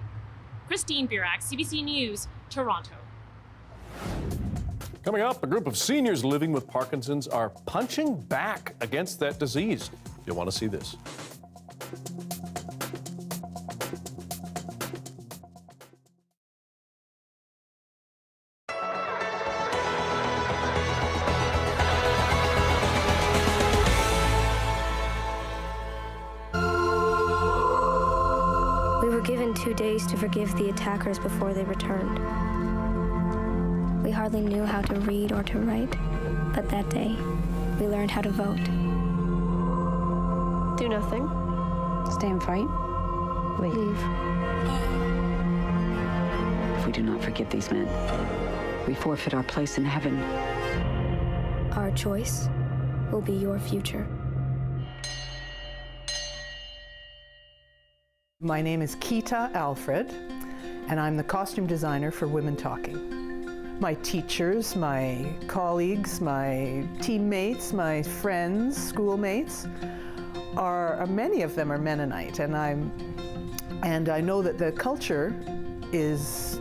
Christine Birak, CBC News, Toronto. Coming up, a group of seniors living with Parkinson's are punching back against that disease. You'll want to see this. We were given 2 days to forgive the attackers before they returned. We hardly knew how to read or to write, but that day, we learned how to vote. Do nothing. Stay and fight. Leave. If we do not forgive these men, we forfeit our place in heaven. Our choice will be your future. My name is Keita Alfred, and I'm the costume designer for Women Talking. My teachers, my colleagues, my teammates, my friends, schoolmates, many of them are Mennonite, and I know that the culture has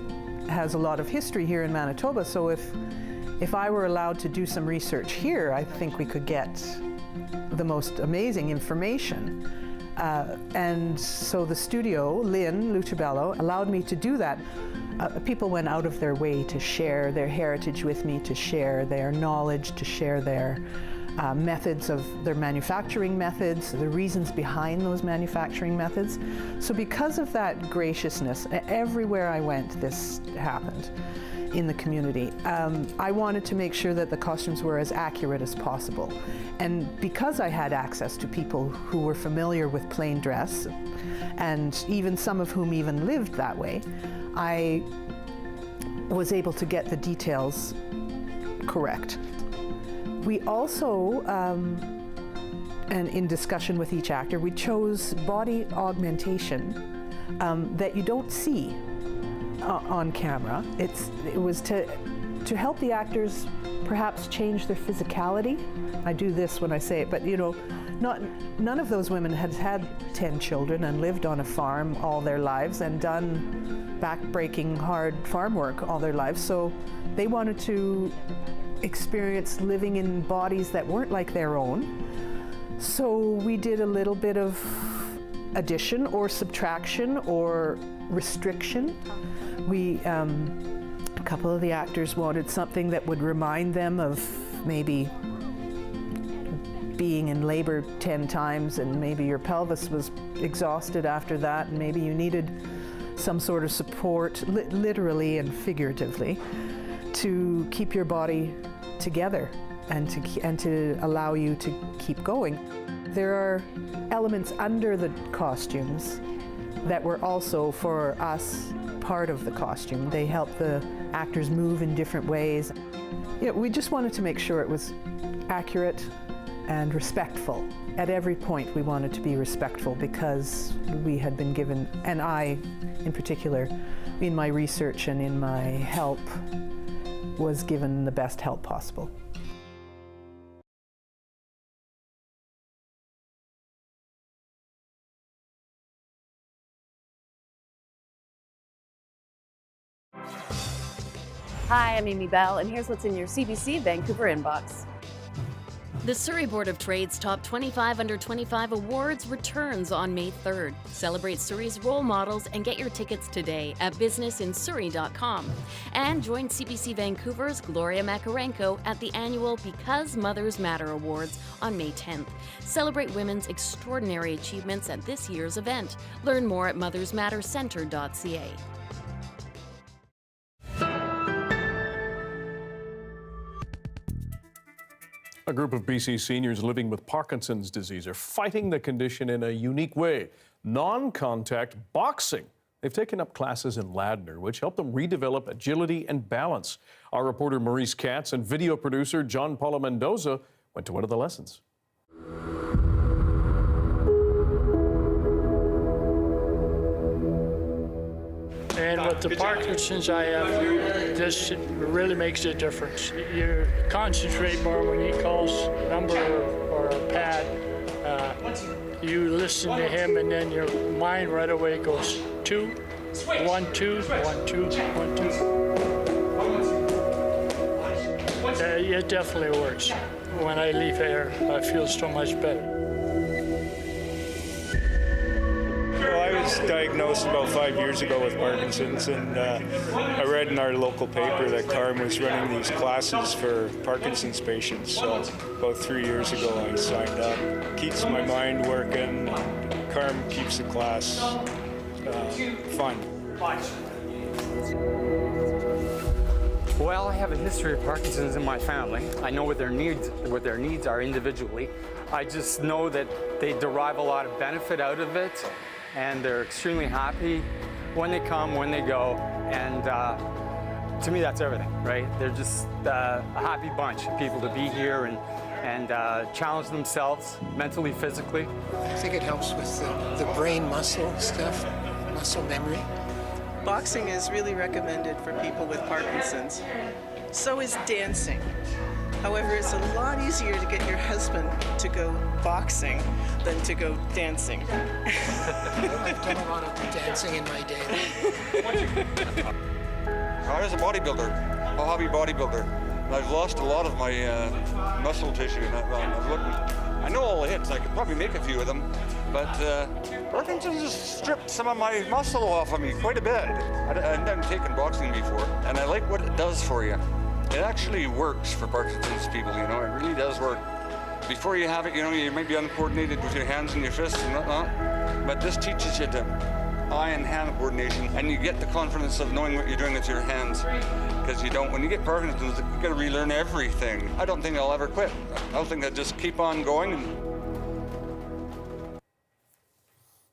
a lot of history here in Manitoba, so if I were allowed to do some research here, I think we could get the most amazing information. And so the studio, Lynn Lucibello, allowed me to do that. People went out of their way to share their heritage with me, to share their knowledge, to share their methods of their manufacturing methods, the reasons behind those manufacturing methods. So because of that graciousness, everywhere I went, this happened in the community. I wanted to make sure that the costumes were as accurate as possible. And because I had access to people who were familiar with plain dress, and even some of whom even lived that way, I was able to get the details correct. We also, and in discussion with each actor, we chose body augmentation that you don't see on camera. It was to help the actors perhaps change their physicality. I do this when I say it, but you know, none of those women had 10 children and lived on a farm all their lives and done back-breaking hard farm work all their lives. So they wanted to experience living in bodies that weren't like their own. So we did a little bit of addition or subtraction or restriction. A couple of the actors wanted something that would remind them of maybe being in labor 10 times, and maybe your pelvis was exhausted after that, and maybe you needed some sort of support, literally and figuratively, to keep your body together and to allow you to keep going. There are elements under the costumes that were also, for us, part of the costume. They help the actors move in different ways. You know, we just wanted to make sure it was accurate and respectful. At every point we wanted to be respectful because we had been given, and I in particular, in my research and in my help, was given the best help possible. Hi, I'm Amy Bell, and here's what's in your CBC Vancouver inbox. The Surrey Board of Trade's Top 25 Under 25 Awards returns on May 3rd. Celebrate Surrey's role models and get your tickets today at businessinsurrey.com. And join CBC Vancouver's Gloria Makarenko at the annual Because Mothers Matter Awards on May 10th. Celebrate women's extraordinary achievements at this year's event. Learn more at mothersmattercentre.ca. A group of BC seniors living with Parkinson's disease are fighting the condition in a unique way. Non-contact boxing. They've taken up classes in Ladner, which help them redevelop agility and balance. Our reporter Maurice Katz and video producer John Paulo Mendoza went to one of the lessons. And with the Parkinson's I have, this really makes a difference. You concentrate more when he calls a number or a pad. You listen to him, and then your mind right away goes 2, 1, 2, 1, 2, 1, 2. It definitely works. When I leave here, I feel so much better. I was diagnosed about 5 years ago with Parkinson's, and I read in our local paper that CARM was running these classes for Parkinson's patients. So about 3 years ago I signed up. Keeps my mind working, and CARM keeps the class fun. Well, I have a history of Parkinson's in my family. I know what their needs are individually. I just know that they derive a lot of benefit out of it, and they're extremely happy when they come, when they go, and to me that's everything, right? They're just a happy bunch of people to be here and challenge themselves mentally, physically. I think it helps with the brain muscle stuff, muscle memory. Boxing is really recommended for people with Parkinson's. So is dancing. However, it's a lot easier to get your husband to go boxing than to go dancing. I've done a lot of dancing in my day. I was a bodybuilder, a hobby bodybuilder. And I've lost a lot of my muscle tissue. And I know all the hits. I could probably make a few of them. But Parkinson's just stripped some of my muscle off of me quite a bit. I've never taken boxing before. And I like what it does for you. It actually works for Parkinson's people, you know, it really does work. Before you have it, you know, you may be uncoordinated with your hands and your fists and whatnot, but this teaches you the eye and hand coordination, and you get the confidence of knowing what you're doing with your hands. Because you don't, when you get Parkinson's, you gotta relearn everything. I don't think I'll ever quit. I think I'll just keep on going.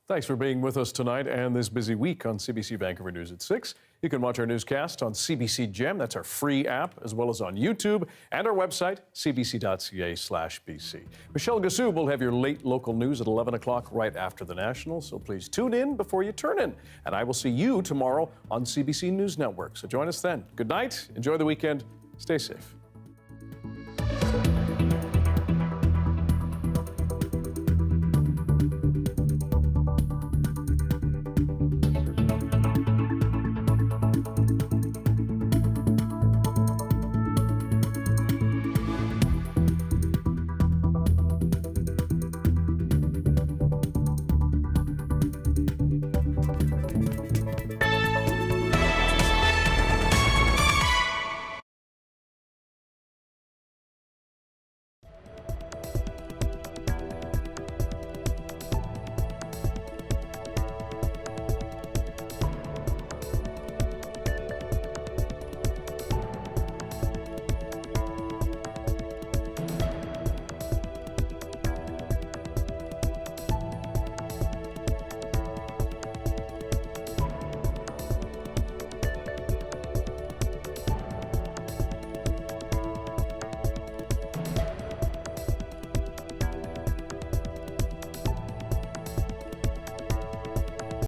Thanks for being with us tonight and this busy week on CBC Vancouver News at 6. You can watch our newscast on CBC Gem, that's our free app, as well as on YouTube, and our website, cbc.ca/BC. Michelle Gassou will have your late local news at 11 o'clock right after the National, so please tune in before you turn in. And I will see you tomorrow on CBC News Network. So join us then. Good night, enjoy the weekend, stay safe.